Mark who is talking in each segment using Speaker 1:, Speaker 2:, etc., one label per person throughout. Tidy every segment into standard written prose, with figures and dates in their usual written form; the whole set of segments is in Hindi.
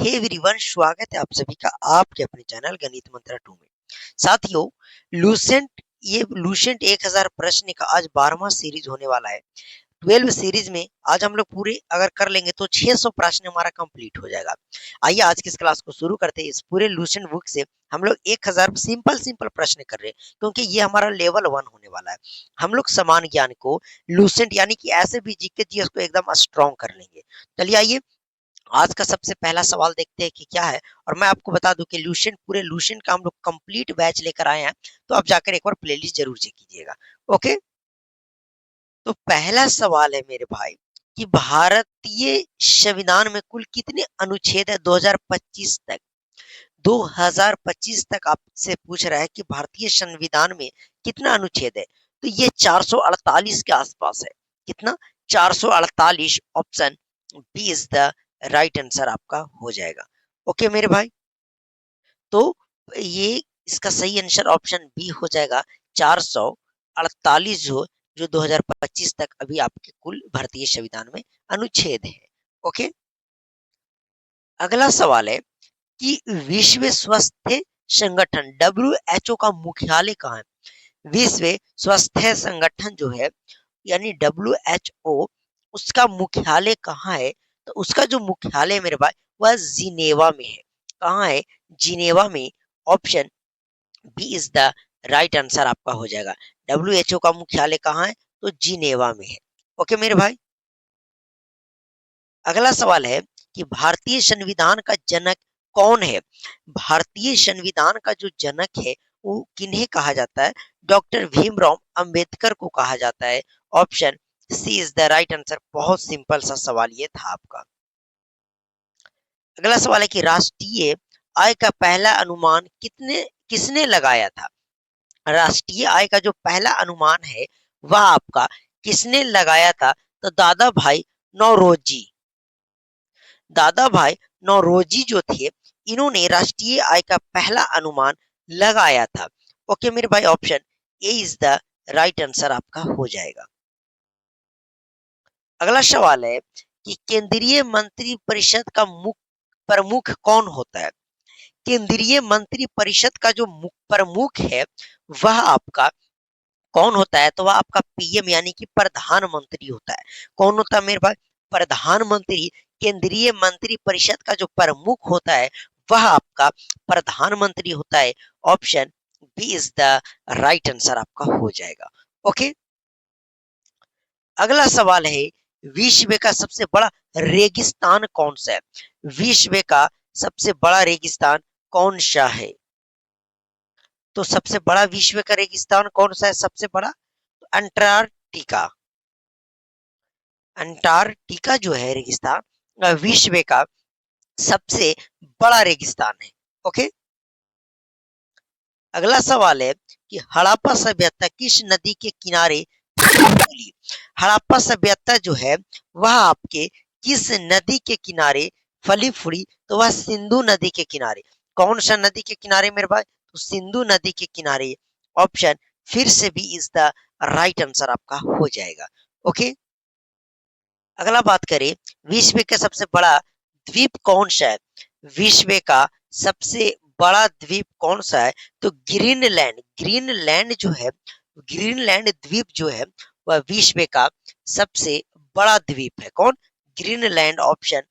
Speaker 1: हे एवरीवन, स्वागत है आप सभी का आपके अपने चैनल गणित मंत्रा 2 में। साथियों, लूसेंट 1000 प्रश्न का आज 12वां सीरीज होने वाला है। 12 सीरीज में आज हम लोग पूरे अगर कर लेंगे तो 600 प्रश्न हमारा कंप्लीट हो जाएगा। आइए आज की इस क्लास को शुरू करते हैं। इस पूरे लूसेंट बुक से हम लोग 1000 सिंपल सिंपल प्रश्न कर रहे हैं, क्योंकि ये हमारा लेवल 1 होने वाला है। हम लोग समान ज्ञान को लूसेंट यानी कि ऐसे भी जीके जीएस को एकदम स्ट्रॉन्ग कर लेंगे। चलिए आइए आज का सबसे पहला सवाल देखते हैं कि क्या है। और मैं आपको बता दूं कि पूरे लूसेंट का हम लोग कंप्लीट बैच लेकर आए हैं, तो आप जाकर एक बार प्लेलिस्ट जरूर चेक कीजिएगा। ओके, तो पहला सवाल है मेरे भाई कि भारतीय संविधान में कुल कितने अनुच्छेद है 2025 तक। 2025 तक आपसे पूछ रहा है कि भारतीय संविधान में कितना अनुच्छेद है, तो ये 448 के आसपास है। कितना? 448। Option B is the right answer आपका हो जाएगा। ओके मेरे भाई, तो ये इसका सही आंसर ऑप्शन बी हो जाएगा। 448 जो 2025 तक अभी आपके कुल भारतीय संविधान में अनुच्छेद है। ओके, अगला सवाल है कि विश्व स्वास्थ्य संगठन WHO का मुख्यालय कहाँ है। विश्व स्वास्थ्य संगठन जो है यानी WHO, उसका मुख्यालय कहाँ है? तो उसका जो मुख्यालय मेरे भाई वह जिनेवा में है। कहाँ है? जिनेवा में। Option B is the right answer आपका हो जाएगा। WHO का मुख्यालय कहाँ है? तो जिनेवा में है। ओके मेरे भाई, अगला सवाल है कि भारतीय संविधान का जनक कौन है। भारतीय संविधान का जो जनक है वो किन्हें कहा जाता है? डॉक्टर भीमराव अंबेडकर को कहा जाता है। Option C is the right answer. बहुत सिंपल सा सवाल ये था आपका। अगला सवाल है कि राष्ट्रीय आय का पहला अनुमान किसने लगाया था। राष्ट्रीय आय का जो पहला अनुमान है वह आपका किसने लगाया था? तो दादा भाई नौरोजी। दादा भाई नौरोजी जो थे, इन्होंने राष्ट्रीय आय का पहला अनुमान लगाया था। ओके मेरे भाई, option A is the right answer आपका हो जाएगा। अगला सवाल है कि केंद्रीय मंत्री परिषद का प्रमुख कौन होता है। केंद्रीय मंत्री परिषद का जो प्रमुख है वह आपका कौन होता है? तो वह आपका पीएम यानी कि प्रधानमंत्री होता है। कौन होता है मेरे भाई? प्रधानमंत्री। केंद्रीय मंत्री परिषद का जो प्रमुख होता है वह आपका प्रधानमंत्री होता है। Option B is the right answer आपका हो जाएगा। ओके, अगला सवाल है विश्व का सबसे बड़ा रेगिस्तान कौन सा है। विश्व का सबसे बड़ा रेगिस्तान कौन सा है? तो सबसे बड़ा विश्व का रेगिस्तान कौन सा है? सबसे बड़ा तो अंटार्कटिका। अंटार्कटिका जो है रेगिस्तान विश्व का सबसे बड़ा रेगिस्तान है। ओके, अगला सवाल है कि हड़प्पा सभ्यता किस नदी के किनारे फूली। हड़प्पा सभ्यता जो है वह आपके किस नदी के किनारे फली फूली? तो वह सिंधु नदी के किनारे। कौन सा नदी के किनारे मेरे भाई? तो सिंधु नदी के किनारे। ऑप्शन फिर से भी इज द राइट आंसर आपका हो जाएगा। ओके, अगला बात करें विश्व का सबसे बड़ा द्वीप कौन सा है। विश्व का सबसे बड़ा द्वीप कौन सा है? तो ग्रीनलैंड। ग्रीनलैंड जो है, ग्रीनलैंड द्वीप जो है वह विश्व का सबसे बड़ा द्वीप है। कौन? Greenland. Option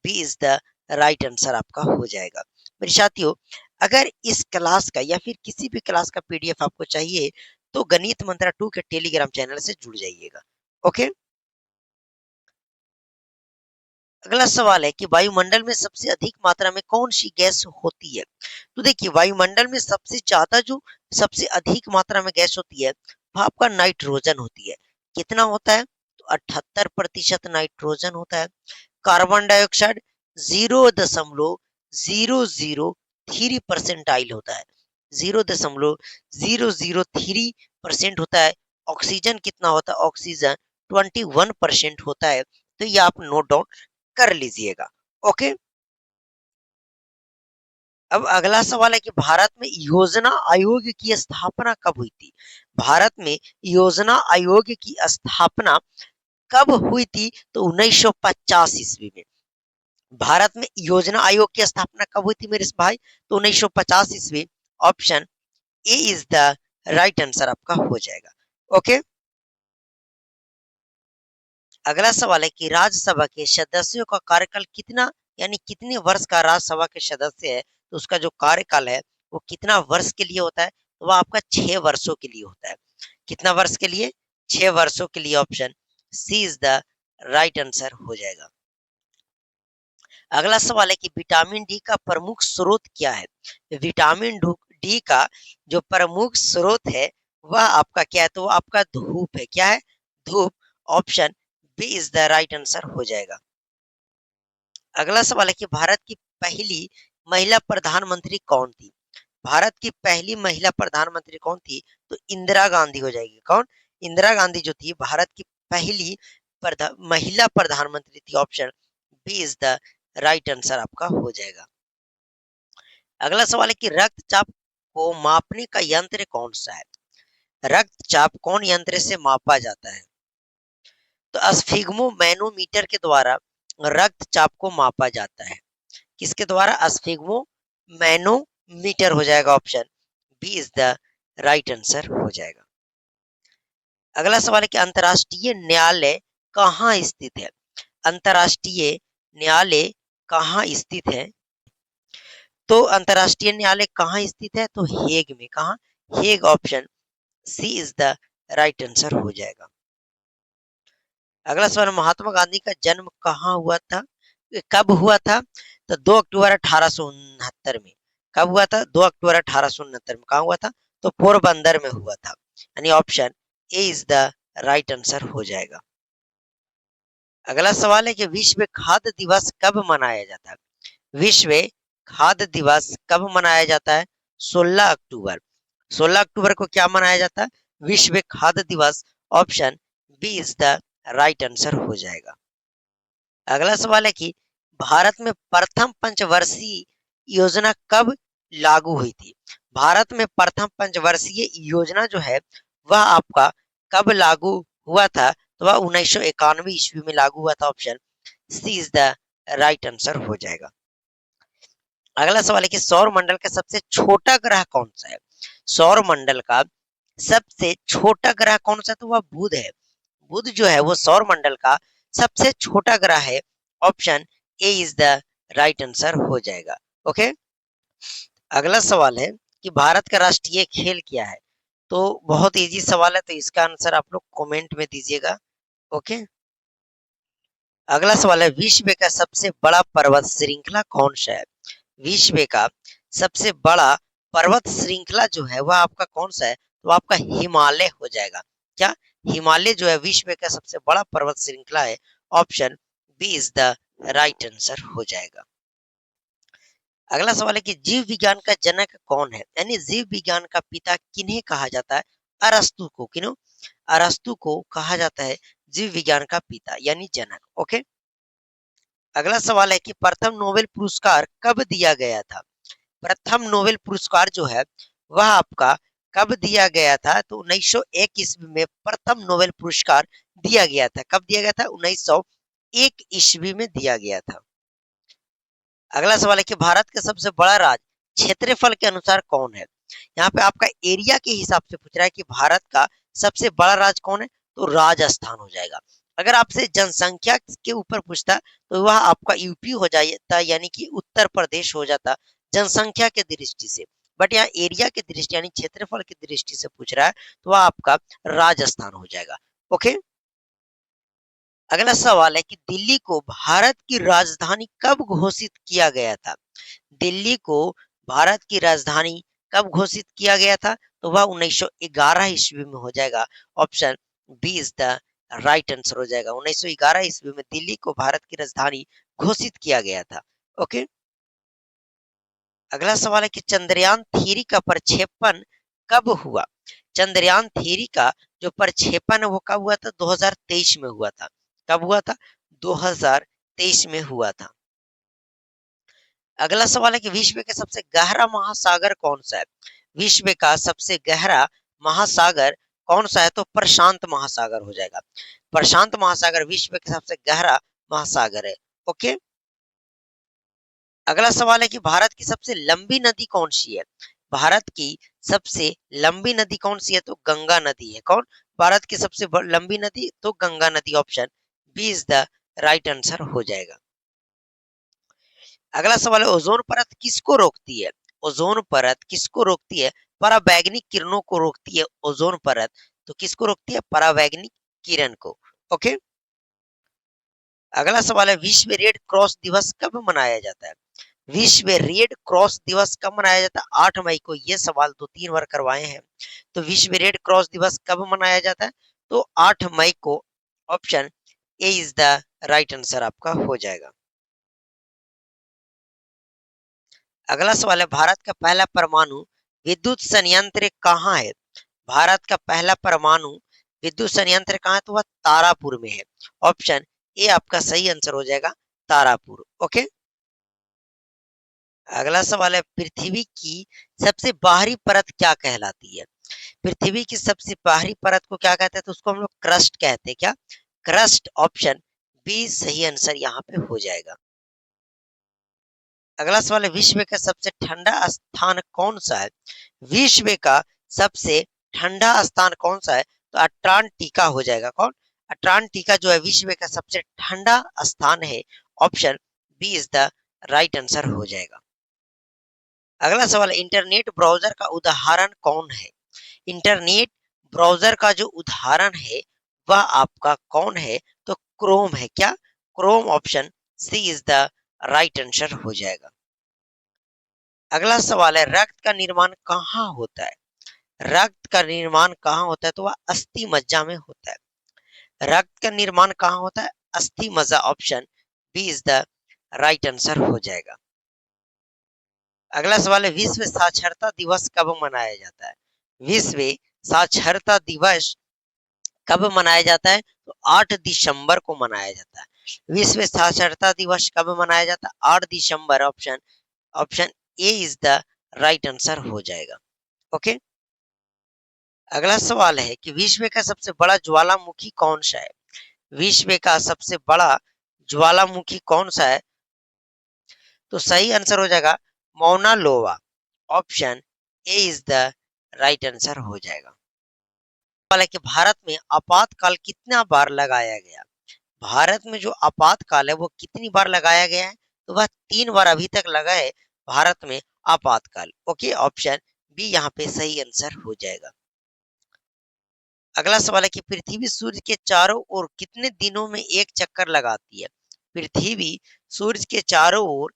Speaker 1: B is the right answer आपका हो जाएगा। मेरे साथियों, अगर इस क्लास का या फिर किसी भी क्लास का पीडीएफ आपको चाहिए तो गणित मंत्रा 2 के टेलीग्राम चैनल से जुड़ जाइएगा। ओके, अगला सवाल है कि वायुमंडल में सबसे अधिक मात्रा में कौन सी गैस होती है। तो देखिए, वायुमंडल में सबसे अधिक मात्रा में गैस होती है वह आपका नाइट्रोजन होती है। कितना होता है? तो 78% नाइट्रोजन होता है। कार्बन डाइऑक्साइड 0.003% होता है। 0.003% होता है। ऑक्सीजन कितना होता है? ऑक्सीजन 21% होता है। तो ये आप नोट डाउन कर लीजिएगा। ओके, अब अगला सवाल है कि भारत में योजना आयोग की स्थापना कब हुई थी। भारत में योजना आयोग की स्थापना कब हुई थी? तो 1950 ईस्वी में। भारत में योजना आयोग की स्थापना कब हुई थी मेरे भाई? तो 1950 ईस्वी। Option A is the right answer आपका हो जाएगा। ओके। अगला सवाल है कि राज्यसभा के सदस्यों का कार्यकाल कितना, यानी कितने वर्ष का राज्यसभा के सदस्य है तो उसका जो कार्यकाल है वो कितना वर्ष के लिए होता है? तो वह आपका 6 वर्षों के लिए होता है। कितना वर्ष के लिए? 6 वर्षों के लिए। Option C is the right answer हो जाएगा। अगला सवाल है कि विटामिन डी का प्रमुख स्रोत क्या है? विटामिन डी का जो प्रमुख स्रोत है वह आपका क्या है? तो वो आपका धूप है। क्या है? धूप। Option B is the right answer हो जाएगा। अगला सवाल है कि भारत की पहली महिला प्रधानमंत्री कौन थी? भारत की पहली महिला प्रधानमंत्री कौन थी? तो इंदिरा गांधी हो जाएगी। कौन? इंदिरा गांधी जो थी भारत की पहली महिला प्रधानमंत्री थी। Option B is the right answer आपका हो जाएगा। अगला सवाल है कि रक्तचाप को मापने का यंत्र कौन सा है? रक्तचाप कौन यंत्र से मापा जाता है? तो स्फिग्मो मैनोमीटर के द्वारा रक्तचाप को मापा जाता है। किसके द्वारा? स्फिग्मो मैनोमीटर हो जाएगा। Option B is the right answer हो जाएगा। अगला सवाल है कि अंतर्राष्ट्रीय न्यायालय कहाँ स्थित है? अंतर्राष्ट्रीय न्यायालय कहाँ स्थित है? तो अंतर्राष्ट्रीय न्यायालय कहाँ स्थित है? तो हेग में। कहाँ? Hague. Option C is the right answer हो जाएगा। अगला सवाल, महात्मा गांधी का जन्म कहाँ हुआ था? कब हुआ था? तो 2 अक्टूबर 1869 में। कब हुआ था? 2 अक्टूबर 1869 में। कहाँ हुआ था? तो पोरबंदर में हुआ था। यानी option A is the right answer हो जाएगा। अगला सवाल है कि विश्व खाद्य दिवस कब मनाया जाता है? विश्व खाद्य दिवस कब मनाया जाता है? 16 अक्टूबर। 16 अक्टूबर को क्या मनाया जाता है? विश्व खाद्य दिवस। Option B is the right answer हो जाएगा। अगला सवाल है कि भारत में प्रथम पंचवर्षीय योजना कब लागू हुई थी? भारत में प्रथम पंचवर्षीय योजना जो है वह आपका कब लागू हुआ था? तो वह 1991 ईस्वी में लागू हुआ था। Option C is the right answer हो जाएगा। अगला सवाल है कि सौर मंडल का सबसे छोटा ग्रह कौन सा है? सौर मंडल का सबसे छोटा ग्रह कौन सा? तो वह बुध है। बुध जो है वो सौर मंडल का सबसे छोटा ग्रह है। Option A is the right answer हो जाएगा। ओके। अगला सवाल है कि भारत का राष्ट्रीय खेल क्या है? तो बहुत इजी सवाल है, तो इसका आंसर आप लोग कमेंट में दीजिएगा। ओके। अगला सवाल है, विश्व का सबसे बड़ा पर्वत श्रृंखला कौन सा है? विश्व का सबसे बड़ा पर्वत श्रृंखला जो है वह आपका कौन सा है? तो आपका हिमालय हो जाएगा। क्या? हिमालय जो है विश्व का सबसे बड़ा पर्वत श्रृंखला है। Option B is the right answer हो जाएगा। अगला सवाल है कि जीव विज्ञान का जनक कौन है? यानी जीव विज्ञान का पिता किन्हें कहा जाता है? अरस्तु को। किन्हों? अरस्तु को कहा जाता है जीव विज्ञान का पिता यानी जनक। ओके। अगला सवाल है कि प्रथम नोबेल पुरस्कार कब दिया गया था? प्रथम नोबेल पुरस्कार जो है वह आपका कब दिया गया था? तो 1901 ईस्वी में प्रथम नोबेल पुरस्कार दिया गया था। कब दिया गया था? 1901 ईस्वी में दिया गया था। अगला सवाल है कि भारत का सबसे बड़ा राज्य क्षेत्रफल के अनुसार कौन है? यहाँ पे आपका एरिया के हिसाब से पूछ रहा है कि भारत का सबसे बड़ा राज्य कौन है? तो राजस्थान हो जाएगा। अगर आपसे जनसंख्या के ऊपर पूछता तो वह आपका यूपी हो जाता, यानी कि उत्तर प्रदेश हो जाता जनसंख्या के दृष्टि से। बट यहाँ एरिया की दृष्टि यानी क्षेत्रफल की दृष्टि से पूछ रहा है तो वह आपका राजस्थान हो जाएगा। ओके। अगला सवाल है कि दिल्ली को भारत की राजधानी कब घोषित किया गया था? दिल्ली को भारत की राजधानी कब घोषित किया गया था? तो वह 1911 ईस्वी में हो जाएगा। Option B is the right answer हो जाएगा। 1911 ईस्वी में दिल्ली को भारत की राजधानी घोषित किया गया था। ओके। अगला सवाल है कि चंद्रयान 3 का प्रक्षेपण कब हुआ? चंद्रयान 3 का जो प्रक्षेपण है वो कब हुआ था? 2023 में हुआ था। कब हुआ था? 2023 में हुआ था। अगला सवाल है कि विश्व का सबसे गहरा महासागर कौन सा है? विश्व का सबसे गहरा महासागर कौन सा है? तो प्रशांत महासागर हो जाएगा। प्रशांत महासागर विश्व का सबसे गहरा महासागर है। ओके। अगला सवाल है कि भारत की सबसे लंबी नदी कौन सी है? भारत की सबसे लंबी नदी कौन सी है? तो गंगा नदी है। कौन? भारत की सबसे लंबी नदी तो गंगा नदी। Option B is the right answer हो जाएगा। अगला सवाल है ओजोन परत किसको रोकती है? ओजोन परत किसको रोकती है? पराबैंगनी किरणों को रोकती है ओजोन परत। तो किसको रोकती है? पराबैंगनी किरण को। ओके। अगला सवाल है विश्व रेड क्रॉस दिवस कब मनाया जाता है? विश्व रेड क्रॉस दिवस कब मनाया जाता है? 8 मई को। ये सवाल तो 3 बार करवाए हैं। तो विश्व रेड क्रॉस दिवस कब मनाया जाता है? तो 8 मई को। Option A is the right answer आपका हो जाएगा। अगला सवाल है भारत का पहला परमाणु विद्युत संयंत्र कहाँ है? भारत का पहला परमाणु विद्युत संयंत्र कहाँ है? तो वह तारापुर में है। ऑप्शन ए आपका सही आंसर हो जाएगा, तारापुर। ओके। अगला सवाल है पृथ्वी की सबसे बाहरी परत क्या कहलाती है? पृथ्वी की सबसे बाहरी परत को क्या कहते हैं? तो उसको हम लोग क्रस्ट कहते हैं। क्या? क्रस्ट। ऑप्शन बी सही आंसर यहाँ पे हो जाएगा। अगला सवाल है विश्व का सबसे ठंडा स्थान कौन सा है? विश्व का सबसे ठंडा स्थान कौन सा है? तो अटलांटिका हो जाएगा। कौन? अटलांटिका जो है विश्व का सबसे ठंडा स्थान है। Option B is the right answer हो जाएगा। अगला सवाल इंटरनेट ब्राउजर का उदाहरण कौन है? इंटरनेट ब्राउजर का जो उदाहरण है वह आपका कौन है? तो क्रोम है। क्या? Chrome. Option C is the right answer हो जाएगा। अगला सवाल है रक्त का निर्माण कहाँ होता है? रक्त का निर्माण कहाँ होता है? तो वह अस्थि मज्जा में होता है। रक्त का निर्माण कहाँ होता है? अस्थि मज्जा। Option B is the right answer हो जाएगा। अगला सवाल है विश्व साक्षरता दिवस कब मनाया जाता है? विश्व साक्षरता दिवस कब मनाया जाता है? तो 8 दिसंबर को मनाया जाता है। विश्व साक्षरता दिवस कब मनाया जाता है? 8 दिसंबर। Option option A is the right answer हो जाएगा। ओके। अगला सवाल है कि विश्व का सबसे बड़ा ज्वालामुखी कौन सा है? विश्व का सबसे बड़ा ज्वालामुखी कौन सा है? तो सही आंसर हो जाएगा Mauna Loa. Option A is the right answer हो जाएगा। सवाल है कि भारत में आपातकाल कितना बार लगाया गया? भारत में जो आपातकाल है वो कितनी बार लगाया गया है? तो वह 3 बार अभी तक लगा है भारत में आपातकाल। ओके। ऑप्शन बी यहाँ पे सही आंसर हो जाएगा। अगला सवाल है कि पृथ्वी सूर्य के चारों ओर कितने दिनों में एक चक्कर लगाती है? पृथ्वी सूर्य के चारों ओर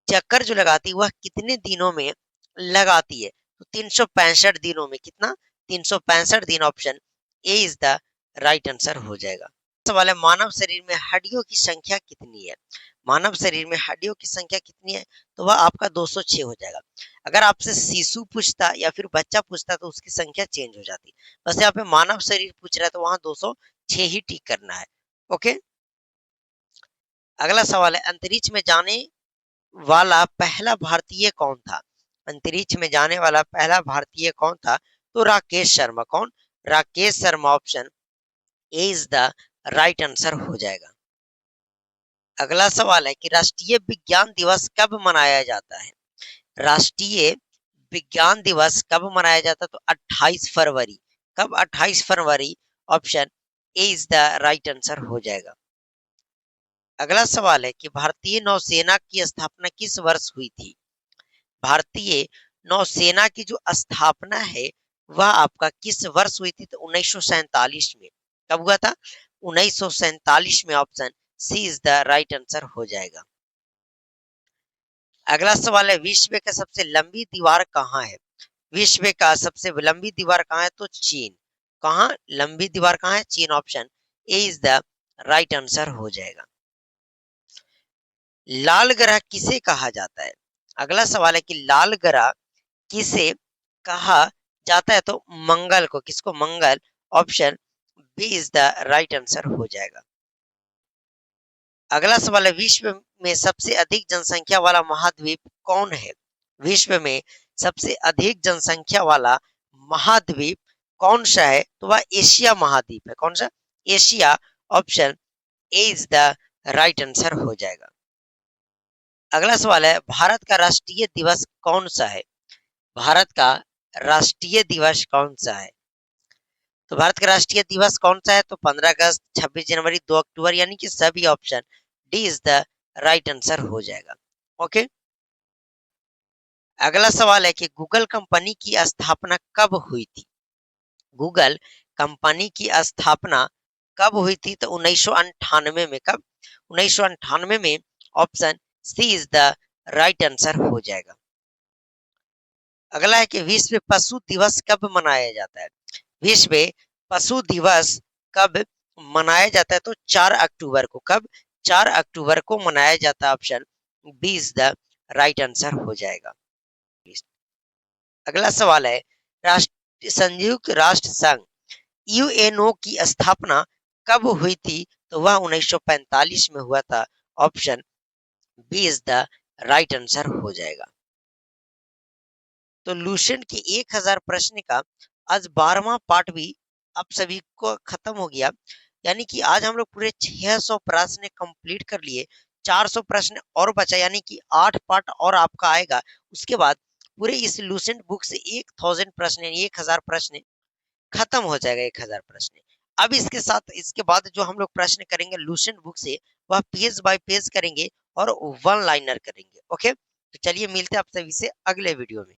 Speaker 1: चक्कर जो लगाती है वह कितने दिनों में लगाती है? तो 365 दिनों में। कितना? 365 दिन। Option A is the right answer हो जाएगा। सवाल है मानव शरीर में हड्डियों की संख्या कितनी है? मानव शरीर में हड्डियों की संख्या कितनी है? तो वह आपका 206 हो जाएगा। अगर आपसे शिशु पूछता या फिर बच्चा पूछता तो उसकी संख्या चेंज हो जाती। बस यहाँ पे मानव शरीर पूछ रहा है तो वहां 206 ही टिक करना है। ओके। अगला सवाल है अंतरिक्ष में जाने वाला पहला भारतीय कौन था? अंतरिक्ष में जाने वाला पहला भारतीय कौन था? तो राकेश शर्मा। कौन? Rakesh Sharma. Option A is the right answer हो जाएगा। अगला सवाल है कि राष्ट्रीय विज्ञान दिवस कब मनाया जाता है? राष्ट्रीय विज्ञान दिवस कब मनाया जाता है? तो 28 फरवरी। कब? 28 फरवरी। Option A is the right answer हो जाएगा। अगला सवाल है कि भारतीय नौसेना की स्थापना किस वर्ष हुई थी? भारतीय नौसेना की जो स्थापना है वह आपका किस वर्ष हुई थी? तो 1947 में। कब हुआ था? 1947 में। Option C is the right answer हो जाएगा। अगला सवाल है विश्व का सबसे लंबी दीवार कहाँ है? विश्व का सबसे लंबी दीवार कहाँ है? तो चीन। कहाँ लंबी दीवार कहाँ है? चीन। Option A is the right answer हो जाएगा। लाल ग्रह किसे कहा जाता है? अगला सवाल है कि लाल ग्रह किसे कहा जाता है? तो मंगल को। किसको? मंगल। Option B is the right answer हो जाएगा। अगला सवाल है विश्व में सबसे अधिक जनसंख्या वाला महाद्वीप कौन है? विश्व में सबसे अधिक जनसंख्या वाला महाद्वीप कौन सा है? तो वह एशिया महाद्वीप है। कौन सा? Asia. Option A is the right answer हो जाएगा। अगला सवाल है, भारत का राष्ट्रीय दिवस कौन सा है? भारत का राष्ट्रीय दिवस कौन सा है? तो भारत का राष्ट्रीय दिवस कौन सा है? तो 15 अगस्त, 26 जनवरी, 2 अक्टूबर, यानी कि सभी option D is the right answer हो जाएगा। ओके। अगला सवाल है कि गूगल कंपनी की स्थापना कब हुई थी? गूगल कंपनी की स्थापना कब हुई थी? तो 1998 में। कब? 1998 में। Option C is the right answer हो जाएगा। अगला है कि विश्व पशु दिवस कब मनाया जाता है? विश्व पशु दिवस कब मनाया जाता है? तो 4 अक्टूबर को। कब? 4 अक्टूबर को मनाया जाता है। Option B is the right answer हो जाएगा। अगला सवाल है, राष्ट्र संयुक्त राष्ट्र संघ यूएनओ की स्थापना कब हुई थी? तो वह 1945 में हुआ था। Option B is the right answer हो जाएगा। तो लूसेंट के 1000 प्रश्न का आज 12वां पार्ट भी आप सभी को खत्म हो गया। यानी कि आज हम लोग पूरे 600 प्रश्न कंप्लीट कर लिए। 400 प्रश्न और बचा, यानी कि 8 पार्ट और आपका आएगा। उसके बाद पूरे इस लूसेंट बुक से 1000 प्रश्न, 1000 प्रश्न खत्म हो जाएगा। 1000 प्रश्न। अब इसके साथ इसके बाद जो हम लोग प्रश्न करेंगे लूसेंट बुक से, वह पेज बाय पेज करेंगे और वन लाइनर करेंगे। ओके, तो चलिए मिलते हैं आप सभी से अगले वीडियो में।